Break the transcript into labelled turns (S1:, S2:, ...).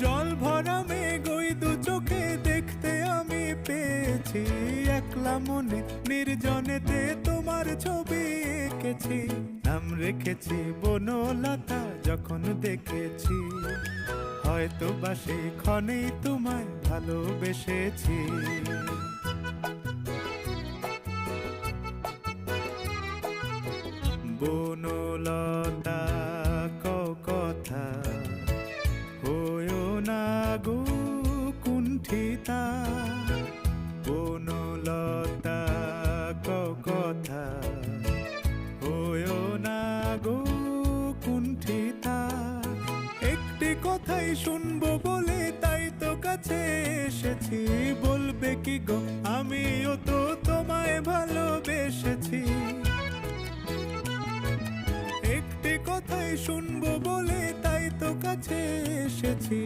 S1: জল ভরা মেঘ ওই দু চোখে দেখতে আমি পেয়েছি, একলা মনে নির্জনেতে তোমার ছবি এঁকেছি। নাম রেখেছি বনলতা যখন দেখেছি, হয়তো বা সেই ক্ষণেই তোমায় ভালোবেসেছি। বনলতা কথা হয়ো না গো কুণ্ঠিতা, বনলতা কথা হয়ো না গো কুণ্ঠিতা। একটি কথাই শুনবো বলে তাই তো কাছে এসেছি, বলবে কি গো আমিও তো তোমায় ভালোবেসেছি। একটি কথাই শুনবো বলে তাই তো কাছে এসেছি,